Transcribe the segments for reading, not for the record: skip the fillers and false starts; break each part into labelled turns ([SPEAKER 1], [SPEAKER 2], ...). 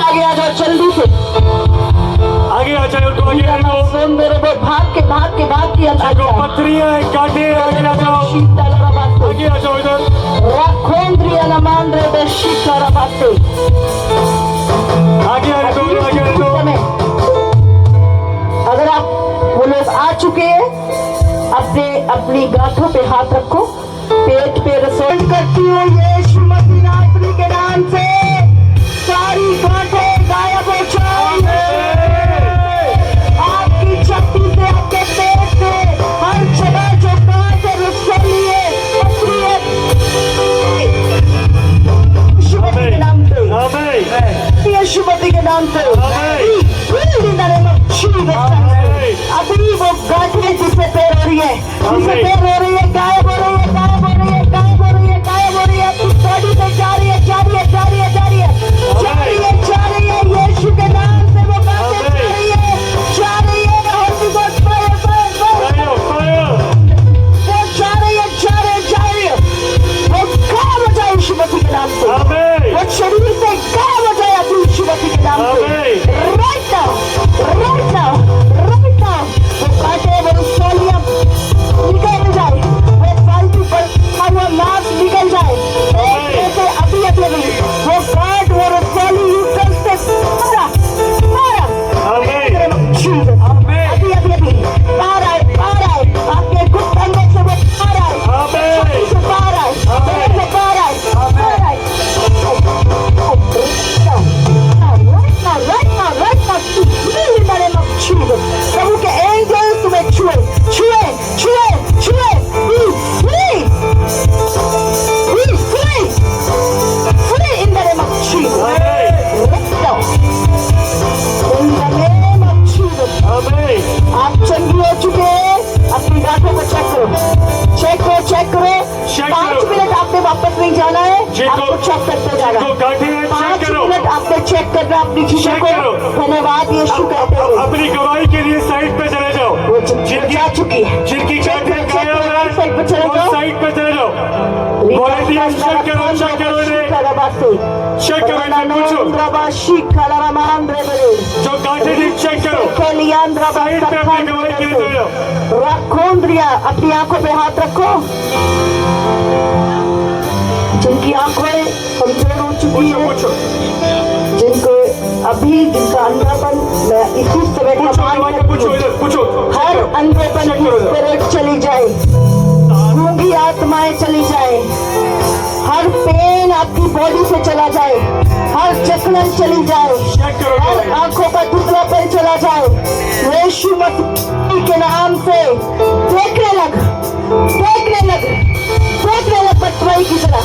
[SPEAKER 1] आगे आ जाओ जल्दी से,
[SPEAKER 2] आगे आ जाओ, उनको आगे आ जाओ।
[SPEAKER 1] सुन मेरे वो भाग के अंदर
[SPEAKER 2] जो पत्थरियां हैं काटे, आगे आ जाओ, आगे आ जाओ इधर।
[SPEAKER 1] रखोंद्रिया नमांद्रे बेशीका रबाते,
[SPEAKER 2] आगे आ जाओ, आगे आ जाओ।
[SPEAKER 1] अगर आप वो लोग आ चुके हैं, अपनी गांठों पे हाथ रखो, पेट पे रसोई करती हूँ यीशु मसीह नासरी के नाम से सारी गांठें गायब हो जाएंगे। आपकी छाती से, आपके पेट से, हर जगह जो गांठ है उसके लिए यीशु मसीह के नाम से, यीशु मसीह के नाम से अभी वो गांठें जिससे पैर हो रही है, गायब हो रही है, गायब हो रही है, गायब हो रही है, गायब हो रही है, आपकी बॉडी पे जा रही है, जा रही है, जा रही है, जा रही है, जा रही है, जा रही है, यीशु के नाम से वो गांठें जा रही है, जा रही है, Holi God fire, fire, fire, वो जा रही है, जा रही है, जा रही है, वो गायब हो जाए यीशु मसीह के नाम से, वो शरीर से गायब हो जाए अभी यीशु मसीह के नाम से, right now, right now, right now, वो कांटे, वो रसोलियां निकल जाए, वो फालतू पर वो मांस निकल जाए, ऐसे अभी अभी अभी वो काट, वो रसोली यूटल से मारा, अभी अभी अभी बाहर आए, आपके घुटने से वो बाहर आए, से बाहर आए, से बाहर आए, बाहर आए, प्रभु के एंजल तुम्हें छुए, छुए, छुए, छुए, free in the name of Jesus. In the name of Jesus. आप चंगी हो चुके हैं, अपनी गांठों को चेक करो, चेक करो, चेक करो, 5 मिनट आपने वापस नहीं जाना है, आपको चेक करते जाना, 5 मिनट आपने चेक करना अपनी चीजों को, धन्यवाद यीशु कहते हैं।
[SPEAKER 2] अपनी गवाही के लिए साइड पे चले जाओ,
[SPEAKER 1] जा चुकी है,
[SPEAKER 2] जिनकी गांठें गायब है
[SPEAKER 1] साइड पे चले जाओ,
[SPEAKER 2] साइड पे चले जाओ, वॉलंटियर चेक करो, चेक करो इन्हें, चेक करो इन्हें, पूछो जो गांठें थी चेक करो, साइड पे अपनी गवाही के लिए चले जाओ।
[SPEAKER 1] रखोंद्रिया, अपनी आंखों पे हाथ रखो, जिनकी आंखें कमजोर हो चुकी है, जिनको अभी जिनका अंधापन, मैं इसी समय
[SPEAKER 2] पूछो,
[SPEAKER 1] हर अंधेपन की स्पिरिट चली जाए, गूंगी आत्माएं चली जाए, हर पेन आपकी बॉडी से चला जाए, हर जकड़न चली जाए, हर आंखों का धुंधलापन चला जाए, यीशु मसीह के नाम से देखने लग, देखने लग, देखने लग पटवाई की तरह,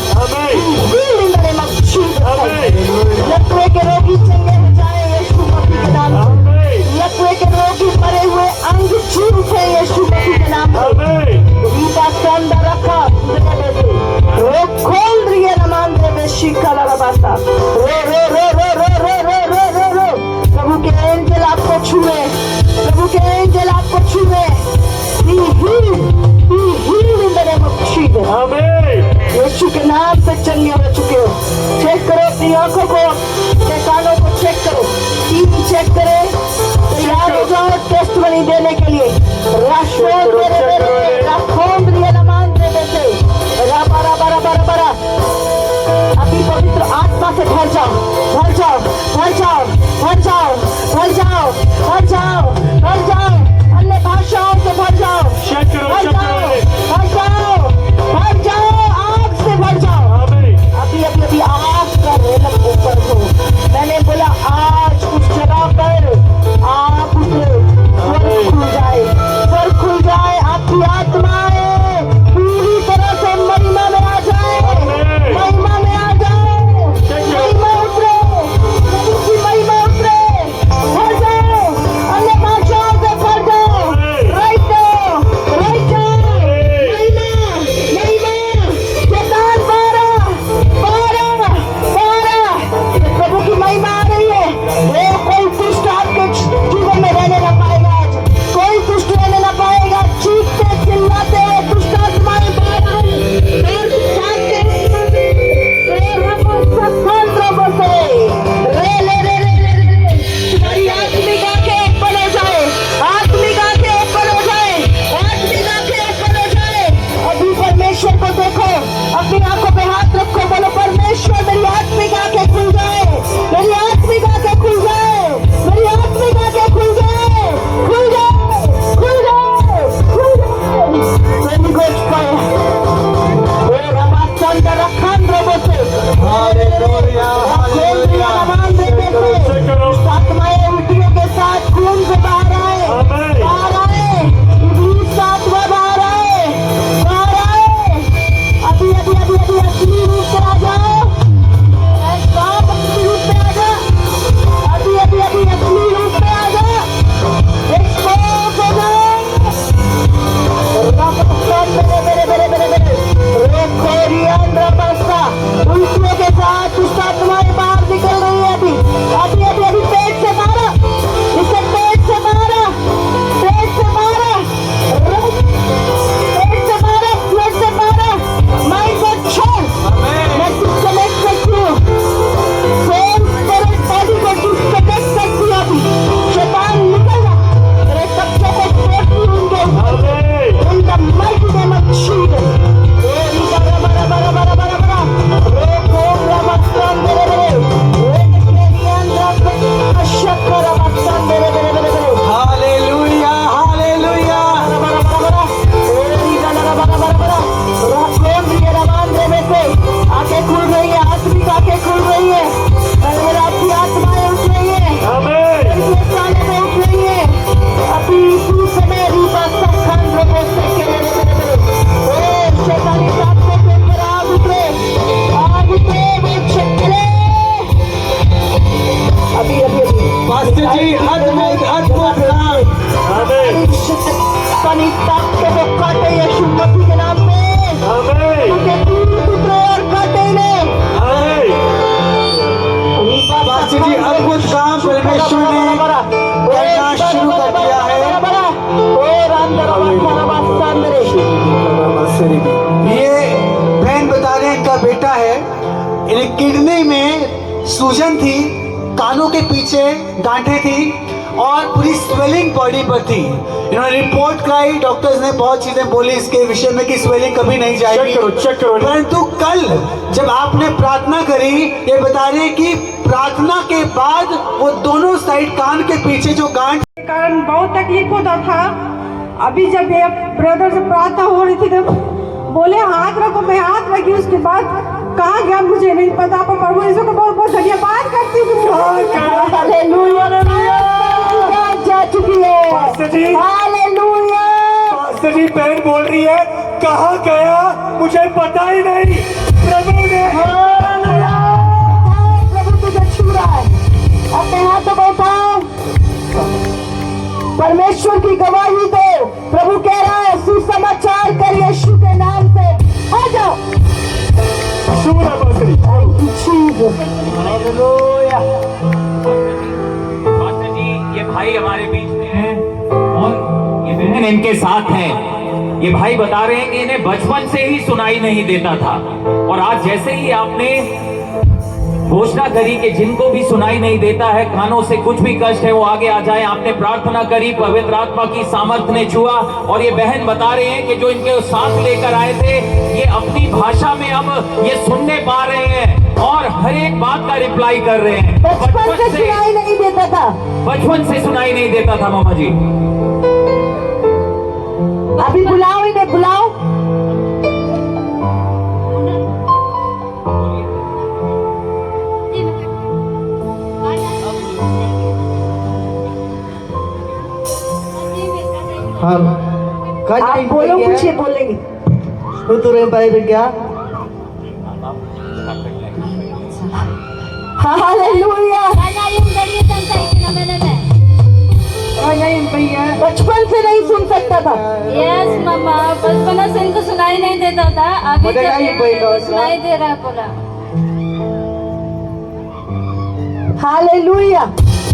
[SPEAKER 1] लकवे के रोगी चंगे हो जाए यीशु मसीह के नाम से, लकवे के रोगी मरे हुए अंग चूर उठे यीशु मसीह के नाम से, रीता संदा रखा रो खोल रही है नमान दे बेशी काला रबाता, रो रो रो रो रो रो रो रो रो रो, प्रभु के एंजल आपको छुए, प्रभु के एंजल आपको छुए, यीशु के नाम से चंगे हो चुके हो। चेक करो अपनी आंखों को, अपने कानों को चेक करो, टीवी चेक करे, तैयार हो जाओ टेस्ट मनी देने के लिए। अपनी पवित्र आत्मा से भर जाओ, भर जाओ, भर जाओ, भर जाओ, भर जाओ, भर जाओ, भर जाओ, अन्य भाषाओं से भर जाओ, भर जाओ, भर जाओ, भर जाओ, आग से भर जाओ। अभी अभी अभी आग का रेलम ऊपर हो, मैंने बोला आज उस जगह पर आप स्वर खुल जाए, स्वर खुल जाए, आपकी आत्माएं पूरी तरह से महिमा में आ जाए, महिमा में आ जाए, महिमा उतरे, उसकी महिमा उतरे, भर जाओ, अन्य भाषाओं से भर जाओ, राइट नाउ, राइट नाउ,
[SPEAKER 3] परमेश्वर ने करना शुरू कर दिया है। ये बहन बता रहे हैं इनका बेटा है, इन्हें किडनी में सूजन थी, कानों के पीछे गांठें थी और पूरी स्वेलिंग बॉडी पर थी। इन्होंने रिपोर्ट कराई, डॉक्टर्स ने बहुत चीजें बोली इसके विषय में कि स्वेलिंग कभी नहीं जाएगी।
[SPEAKER 2] चेक करो।
[SPEAKER 3] परंतु कल जब आपने प्रार्थना करी, ये बता रहे हैं कि प्रार्थना के बाद वो दोनों साइड कान के पीछे जो गांठ
[SPEAKER 4] कारण बहुत तकलीफ होता था। अभी जब ये ब्रदर से प्रार्थना हो रही थी तो बोले हाथ रखो, मैं हाथ रखी, उसके बाद कहाँ गया मुझे नहीं पता, पर प्रभु यीशु को बहुत बहुत धन्यवाद करती हूँ।
[SPEAKER 1] हालेलुया, जा चुकी है।
[SPEAKER 2] पास्टर जी,
[SPEAKER 1] हालेलुया।
[SPEAKER 2] पास्टर जी बहन बोल रही है कहाँ गया मुझे पता ही नहीं, प्रभु ने
[SPEAKER 1] प्रभु तुझे छू रहा है। अपने हाथों को उठाओ, परमेश्वर की गवाही दो। प्रभु कह रहा है सुसमाचार कर यीशु के नाम से, आ जाओ।
[SPEAKER 2] शुरू है पास्टर जी।
[SPEAKER 1] हालेलुया।
[SPEAKER 5] पास्टर जी, ये भाई हमारे बीच में हैं और ये बहन इनके साथ है। ये भाई बता रहे हैं कि इन्हें बचपन से ही सुनाई नहीं देता था और आज जैसे ही आपने घोषणा करी कि जिनको भी सुनाई नहीं देता है, कानों से कुछ भी कष्ट है, वो आगे आ जाए, आपने प्रार्थना करी, पवित्र आत्मा की सामर्थ्य ने छुआ और ये बहन बता रहे हैं कि जो इनके साथ लेकर आए थे, ये अपनी भाषा में अब ये सुनने पा रहे हैं और हर एक बात का रिप्लाई कर रहे हैं।
[SPEAKER 1] बचपन से सुनाई नहीं देता था।
[SPEAKER 5] बचपन से सुनाई नहीं देता था मामा जी।
[SPEAKER 1] अभी बुलाओ इन्हें, बुलाओ।
[SPEAKER 3] हम
[SPEAKER 1] आप बोलो, कुछ ये बोलेंगे।
[SPEAKER 3] क्या
[SPEAKER 1] हालेलुया। बचपन से नहीं सुन सकता था।
[SPEAKER 6] यस मामा, बचपन से इनको सुनाई नहीं देता था, अभी जब सुनाई दे रहा है पूरा।
[SPEAKER 1] हालेलुया।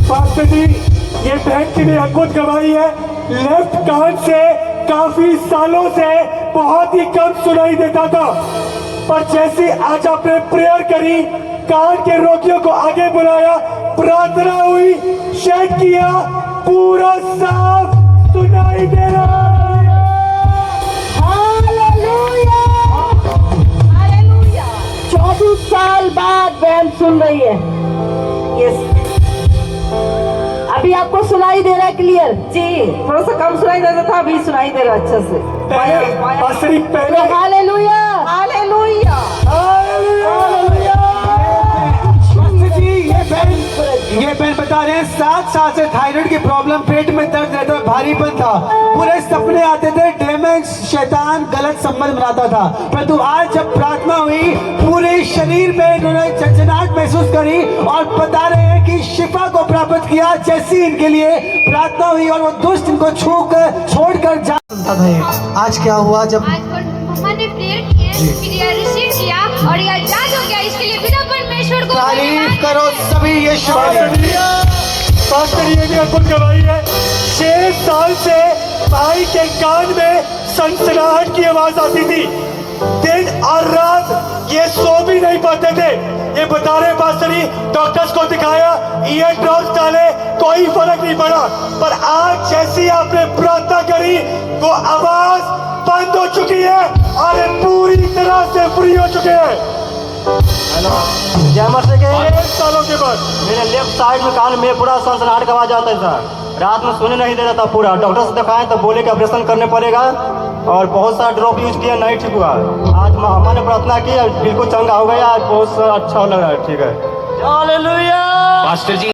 [SPEAKER 2] पास्टर जी, ये बहन की भी अद्भुत गवाही है। लेफ्ट कान से काफी सालों से बहुत ही कम सुनाई देता था, पर जैसे आज आपने प्रेयर करी, कान के रोगियों को आगे बुलाया, प्रार्थना हुई, चेक किया, पूरा साफ सुनाई दे रहा है।
[SPEAKER 1] हालेलुया।
[SPEAKER 6] हालेलुया।
[SPEAKER 1] 24 साल बाद बहन सुन रही है। यस, अभी आपको सुनाई दे रहा है क्लियर?
[SPEAKER 4] जी, थोड़ा सा कम सुनाई देता था, अभी सुनाई दे रहा अच्छे से।
[SPEAKER 2] पास्टर जी, पहले
[SPEAKER 1] हालेलुया।
[SPEAKER 4] हालेलुया।
[SPEAKER 3] ये बहन बता रहे हैं 7 साल से थायराइड की प्रॉब्लम, पेट में दर्द रहता है, भारीपन था, पूरे सपने आते थे, डैमेज, शैतान गलत संबंध बनाता था। परंतु आज जब प्रार्थना हुई, पूरे शरीर में इन्होंने झंझनाहट महसूस करी और बता रहे हैं कि शिफा को प्राप्त किया। जैसी इनके लिए प्रार्थना हुई और वो दुष्ट इनको छोड़कर जा। आज क्या हुआ जब
[SPEAKER 6] मम्मा ने प्रेयर किया, फिर यह रिसीव किया और यह याद हो गया, इसके लिए बिना परमेश्वर को
[SPEAKER 3] तारीफ करो सभी यीशु की।
[SPEAKER 2] पास्टर जी, ये भी अद्भुत गवाही है। 6 साल से भाई के कान में सनसनाहट की आवाज आती थी, दिन और रात ये सो भी नहीं पाते थे। ये बता रहे पास्टर जी, डॉक्टर्स को दिखाया, ईयर ड्रॉप्स डाले, कोई फर्क नहीं पड़ा, पर आज जैसी आपने प्रार्थना करी, वो आवाज बंद हो चुकी है और ये पूरी तरह से फ्री हो चुके हैं।
[SPEAKER 7] जैमर से के
[SPEAKER 2] 8 सालों के बाद
[SPEAKER 7] मेरे लेफ्ट साइड में कान में पूरा सनसनाहट का आवाज आता था, रात में सोने नहीं दे रहा था पूरा। डॉक्टर से दिखाएं तो बोले कि ऑपरेशन करने पड़ेगा और बहुत सारा ड्रॉप यूज किया, नहीं ठीक हुआ। आज हमने प्रार्थना की, बिल्कुल चंगा हो गया, आज बहुत अच्छा लग रहा है, ठीक है। हालेलुया।
[SPEAKER 5] पास्टर जी,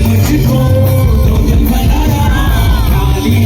[SPEAKER 8] मुझको तो बनाया, काली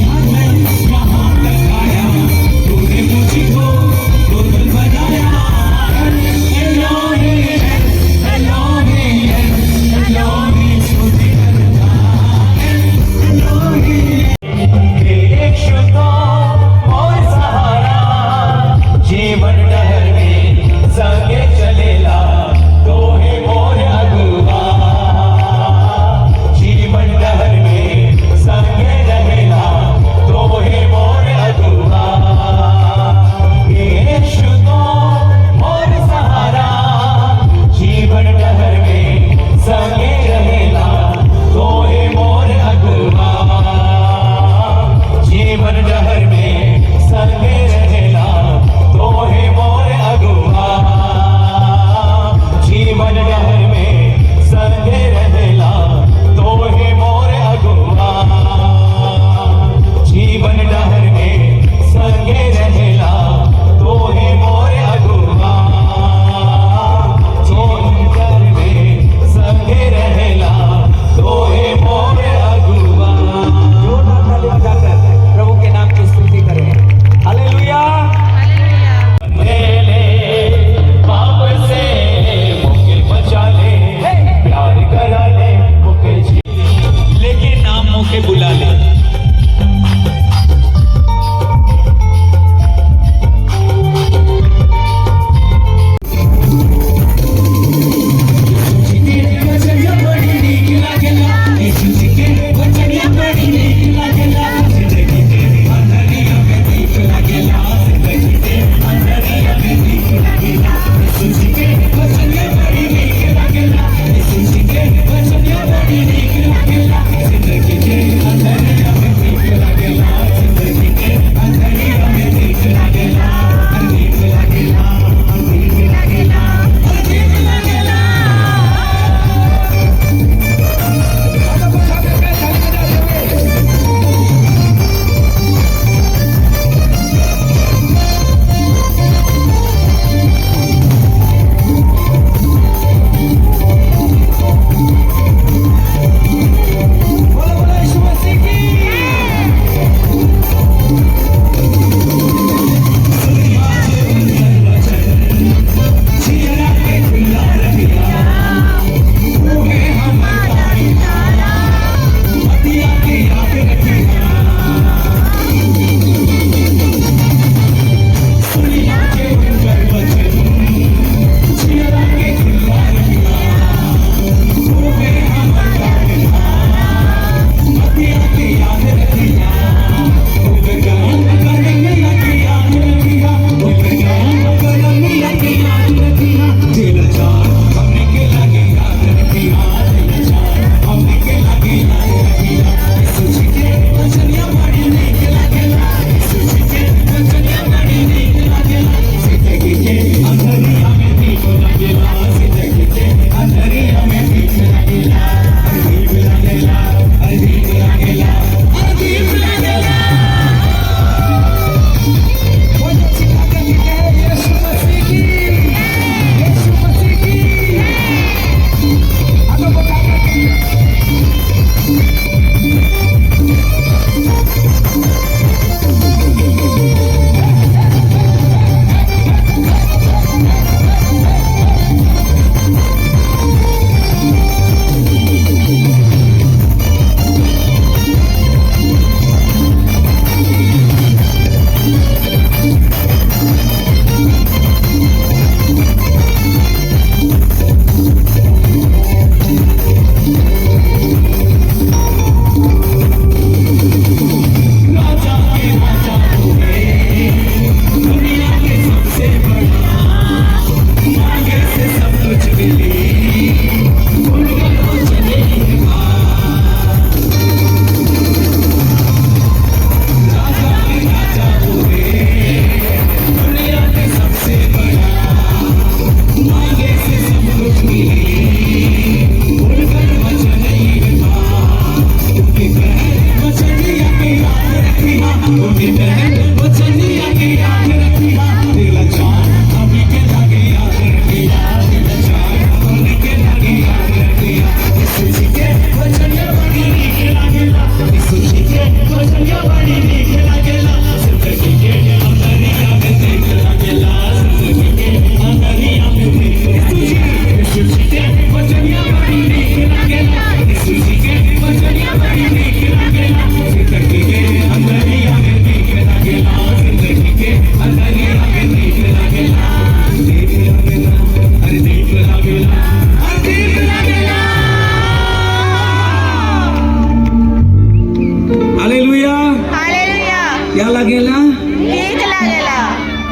[SPEAKER 8] क्या लगेला?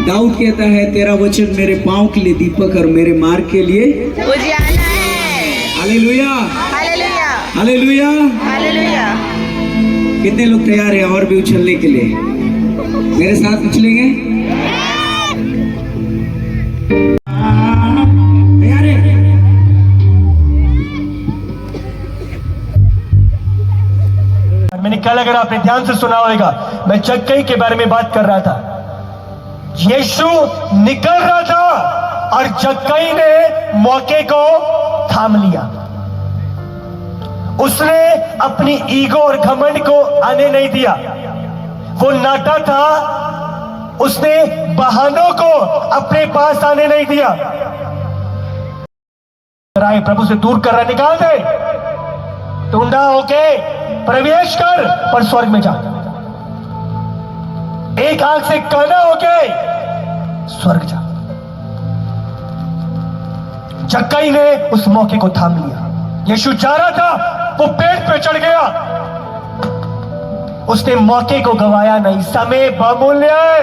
[SPEAKER 8] दाऊद कहता है तेरा वचन मेरे पांव के लिए दीपक और मेरे मार्ग के लिए
[SPEAKER 9] उजाला है।
[SPEAKER 8] Hallelujah,
[SPEAKER 9] hallelujah,
[SPEAKER 8] hallelujah.
[SPEAKER 9] हालेलुया।
[SPEAKER 8] कितने लोग तैयार हैं और भी उछलने के लिए? मेरे साथ उछलेंगे? तैयार है?
[SPEAKER 2] मैंने कल, अगर आपने ध्यान से सुना होगा, मैं जक्कई के बारे में बात कर रहा था। यीशु निकल रहा था और जक्कई ने मौके को थाम लिया। उसने अपनी ईगो और घमंड को आने नहीं दिया। वो नाटा था, उसने बहानों को अपने पास आने नहीं दिया। राय प्रभु से दूर कर रहा, निकाल दे, टूंडा होके प्रवेश कर पर स्वर्ग में जा। एक आंख से काना होके स्वर्ग जा। जक्कई ने उस मौके को थाम लिया। यीशु जा रहा था, वो पेड़ पे चढ़ गया। उसने मौके को गवाया नहीं। समय बहुमूल्य है,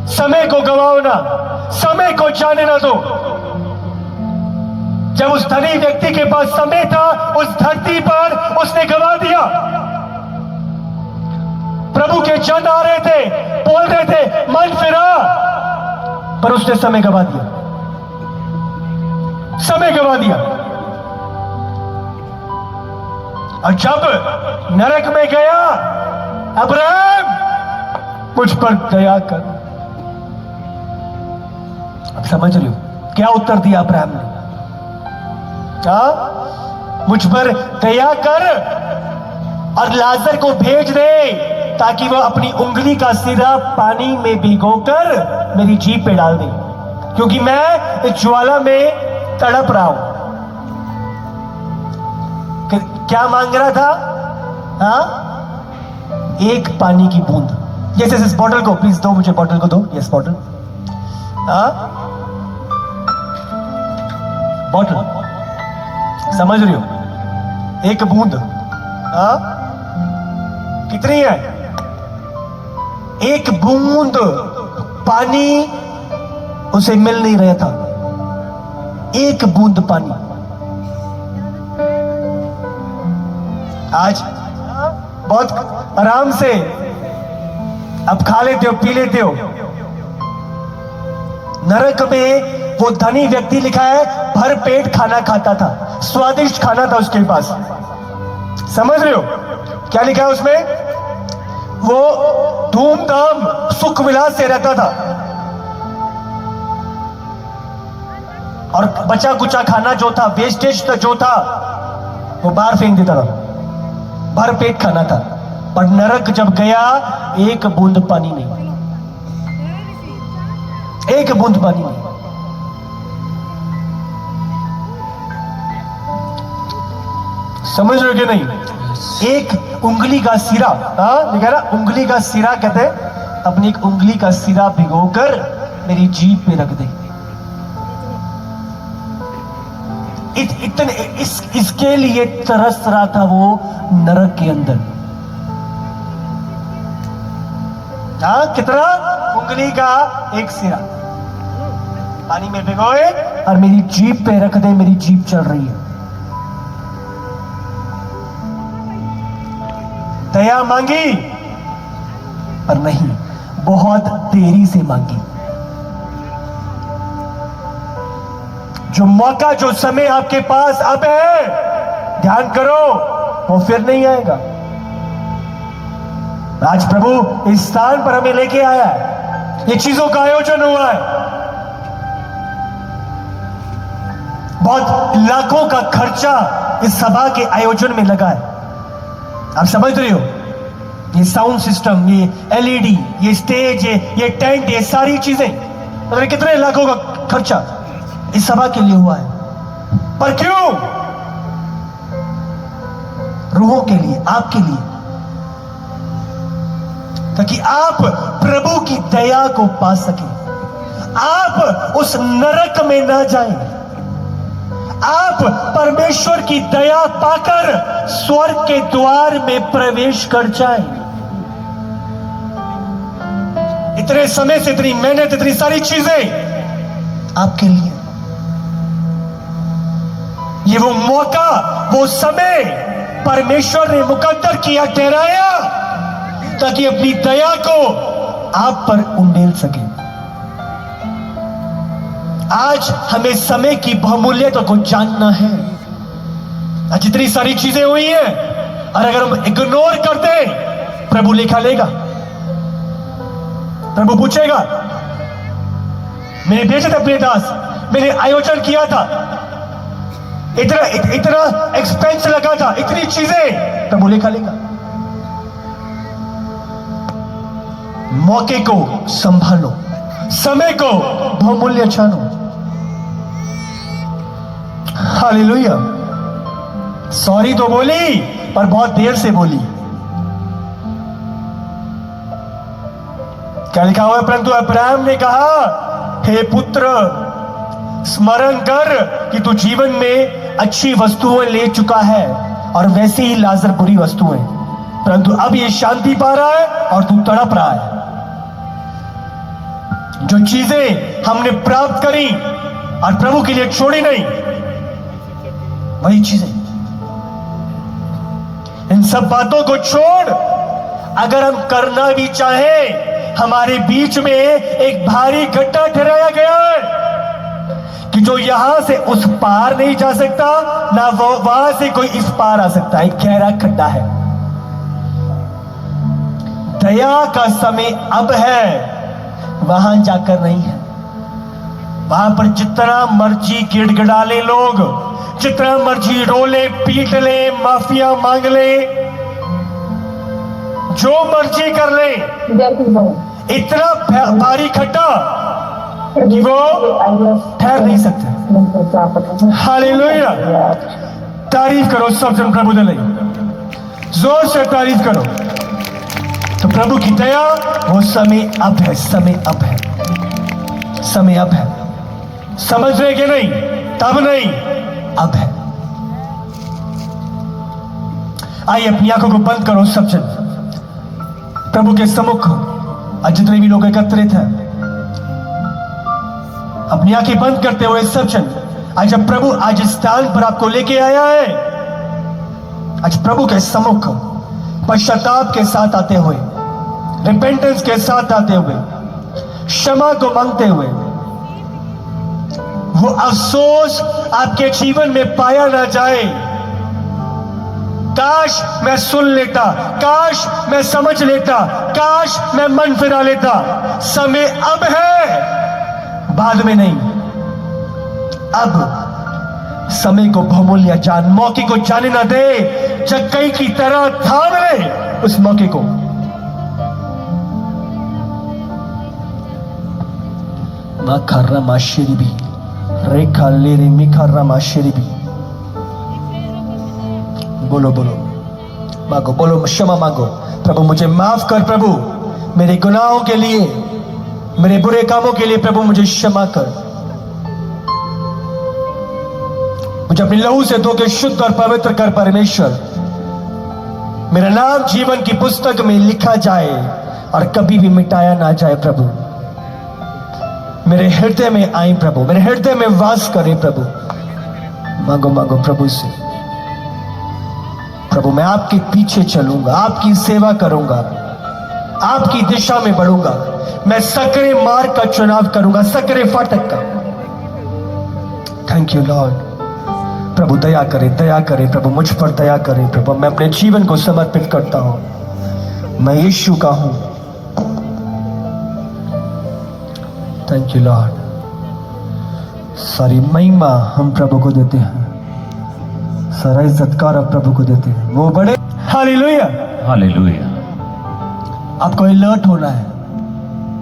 [SPEAKER 2] समय को गवाओ ना, समय को जाने ना दो। जब उस धनी व्यक्ति के पास समय था, उस धरती पर उसने गवा दिया। प्रभु के जन आ रहे थे, बोल रहे थे मन फिरा, पर उसने समय गवा दिया, समय गवा दिया। और जब नरक में गया, अब्राहम मुझ पर दया कर। अब समझ रहे हो क्या उत्तर दिया अब्राहम ने? मुझ पर दया कर और लाजर को भेज दे, ताकि वह अपनी उंगली का सिरा पानी में भिगोकर मेरी जीभ पे डाल दे, क्योंकि मैं इस ज्वाला में तड़प रहा हूं। क्या मांग रहा था? एक पानी की बूंद। यस यस, इस बॉटल को प्लीज दो, मुझे बॉटल को दो। यस, बॉटल, बॉटल, समझ रही हो? एक बूंद कितनी है? एक बूंद पानी उसे मिल नहीं रहा था। एक बूंद पानी। आज बहुत आराम से अब खा लेते हो, पी लेते हो। नरक में वो धनी व्यक्ति लिखा है, भर पेट खाना खाता था, स्वादिष्ट खाना था उसके पास। समझ रहे हो क्या लिखा है उसमें? वो धूमधाम सुख विलास से रहता था, और बचा कुचा खाना जो था, वेस्टेज जो था, वो बाहर फेंक देता था। भर पेट खाना था। पर नरक जब गया, एक बूंद पानी नहीं, एक बूंद पानी नहीं। समझ रहे हो कि नहीं? एक उंगली का सिरा, लिखा ना, उंगली का सिरा कहते हैं, अपनी एक उंगली का सिरा भिगोकर मेरी जीभ पे रख दे। इतने इसके लिए तरस रहा था वो नरक के अंदर। कितना? उंगली का एक सिरा पानी में भिगोए और मेरी जीभ पे रख दे, मेरी जीभ चल रही है। दया मांगी पर नहीं, बहुत देरी से मांगी। जो मौका, जो समय आपके पास अब है, ध्यान करो, वो फिर नहीं आएगा। आज प्रभु इस स्थान पर हमें लेके आया है, ये चीजों का आयोजन हुआ है। बहुत लाखों का खर्चा इस सभा के आयोजन में लगा है। आप समझ रहे हो, ये साउंड सिस्टम, ये एलईडी, ये स्टेज, ये टेंट, ये सारी चीजें, मतलब कितने लाखों का खर्चा इस सभा के लिए हुआ है। पर क्यों? रूहों के लिए, आपके लिए, ताकि आप प्रभु की दया को पा सकें, आप उस नरक में ना जाएं, आप परमेश्वर की दया पाकर स्वर्ग के द्वार में प्रवेश कर जाएं। इतने समय से इतनी मेहनत, इतनी सारी चीजें आपके लिए, ये वो मौका, वो समय परमेश्वर ने मुकद्दर किया, ठहराया, ताकि अपनी दया को आप पर उंडेल सके। आज हमें समय की बहुमूल्यता को जानना है। आज जितनी सारी चीजें हुई हैं, और अगर हम इग्नोर करते हैं, प्रभु लेखा लेगा। प्रभु पूछेगा, मैंने भेजे थे अपने दास, मैंने आयोजन किया था, इतना एक्सपेंस लगा था, इतनी चीजें, प्रभु लेखा लेगा। मौके को संभालो, समय को बहुमूल्य जानो। हालेलुया। सॉरी तो बोली, पर बहुत देर से बोली। क्या लिखा हुआ है? परंतु अब्राहम ने कहा, हे पुत्र, स्मरण कर कि तू जीवन में अच्छी वस्तुएं ले चुका है, और वैसे ही लाजर बुरी वस्तुएं, परंतु अब ये शांति पा रहा है और तू तड़प रहा है। जो चीजें हमने प्राप्त करी और प्रभु के लिए छोड़ी नहीं, वही चीजें, इन सब बातों को छोड़, अगर हम करना भी चाहें, हमारे बीच में एक भारी गड्ढा ठहराया गया है कि जो यहां से उस पार नहीं जा सकता, ना वो वहां से कोई इस पार आ सकता है। एक गहरा गड्ढा है। दया का समय अब है, वहां जाकर नहीं है। वहां पर जितना मर्जी गिड़गिड़ा ले लोग, जितना मर्जी रोले, पीट ले, माफिया मांग ले, जो मर्जी कर ले, इतना भारी खड्डा कि वो ठहर नहीं सकते। हालेलुया। तारीफ करो सब जन प्रभु दले, जोर से तारीफ करो। तो प्रभु की दया, वो समय अब है, समय अब है, समय अब है। समझ रहे कि नहीं? तब नहीं, अब है। आइए अपनी आंखों को बंद करो सब जन, प्रभु के सम्मुख। आज जितने भी लोग एकत्रित हैं, अपनी आंखें बंद करते हुए सब जन, आज जब प्रभु आज इस स्थान पर आपको लेके आया है, आज प्रभु के सम्मुख पश्चाताप के साथ आते हुए, रिपेंटेंस के साथ आते हुए, क्षमा को मांगते हुए, वो अफसोस आपके जीवन में पाया ना जाए। काश मैं सुन लेता, काश मैं समझ लेता, काश मैं मन फिरा लेता। समय अब है, बाद में नहीं। अब समय को बहुमूल्य जान, मौके को जाने ना दे। जक्कई की तरह थाम ले उस मौके को। माखर्रा माशेरी भी रेखा ले रे मिखर्रा माशेरी भी। बोलो बोलो, मांगो, बोलो, क्षमा मांगो। प्रभु मुझे माफ कर, प्रभु मेरे गुनाहों के लिए, मेरे बुरे कामों के लिए प्रभु मुझे क्षमा कर। मुझे अपनी लहू से धो के शुद्ध और पवित्र कर परमेश्वर। मेरा नाम जीवन की पुस्तक में लिखा जाए और कभी भी मिटाया ना जाए। प्रभु मेरे हृदय में आए, प्रभु मेरे हृदय में वास करे। प्रभु मांगो मांगो प्रभु से। प्रभु मैं आपके पीछे चलूंगा, आपकी सेवा करूंगा, आपकी दिशा में बढ़ूंगा। मैं सकरे मार्ग का चुनाव करूंगा, सकरे फाटक का। Thank you Lord. प्रभु दया करे, दया करे प्रभु, मुझ पर दया करे प्रभु। मैं अपने जीवन को समर्पित करता हूं मैं यीशु का हूं। Thank you Lord. सारी महिमा हम प्रभु को देते हैं, सारा इज्जतकार आप प्रभु को देते हैं। वो बड़े हालेलुया।
[SPEAKER 5] हालेलुया।
[SPEAKER 2] आपको अलर्ट होना है।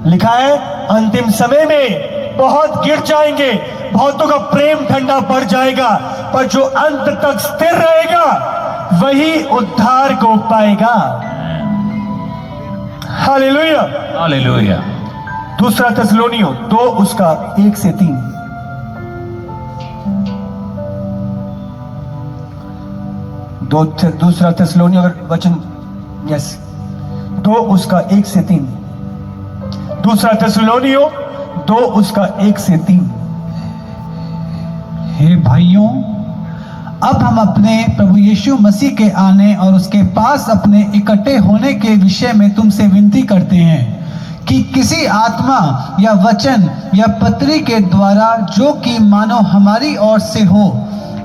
[SPEAKER 2] लिखा है अंतिम समय में बहुत गिर जाएंगे, बहुतों का प्रेम ठंडा पड़ जाएगा, पर जो अंत तक स्थिर रहेगा वही उद्धार को पाएगा। हालेलुया।
[SPEAKER 5] हालेलुया।
[SPEAKER 2] दूसरा थिस्सलुनीयों 2 उसका 1 से 3। दूसरा थिस्सलुनीयों वचन 2 उसका 1 से 3। दूसरा थिस्सलुनीयों 2 उसका 1 से 3।
[SPEAKER 10] हे भाइयों, अब हम अपने प्रभु यीशु मसीह के आने और उसके पास अपने इकट्ठे होने के विषय में तुमसे विनती करते हैं कि किसी आत्मा या वचन या पत्री के द्वारा, जो कि मानो हमारी ओर से हो,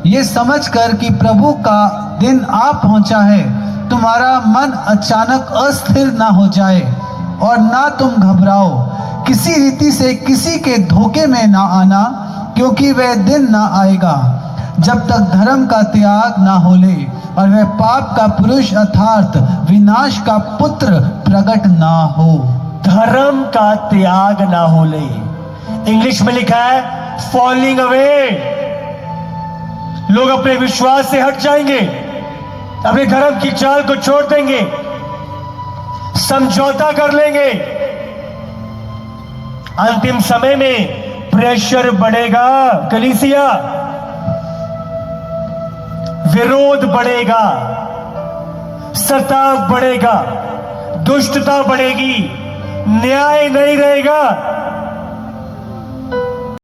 [SPEAKER 10] ये समझकर कि प्रभु का दिन आ पहुंचा है, तुम्हारा मन अचानक अस्थिर ना हो जाए और ना तुम घबराओ। किसी रीति से किसी के धोखे में ना आना, क्योंकि वह दिन ना आएगा जब तक धर्म का त्याग ना हो ले और वह पाप का पुरुष अर्थात विनाश का पुत्र प्रकट ना हो।
[SPEAKER 2] धर्म का त्याग ना हो ले। इंग्लिश में लिखा है फॉलिंग अवे। लोग अपने विश्वास से हट जाएंगे, अपने धर्म की चाल को छोड़ देंगे, समझौता कर लेंगे। अंतिम समय में प्रेशर बढ़ेगा, कलीसिया, विरोध बढ़ेगा, सताव बढ़ेगा, दुष्टता बढ़ेगी, न्याय नहीं रहेगा।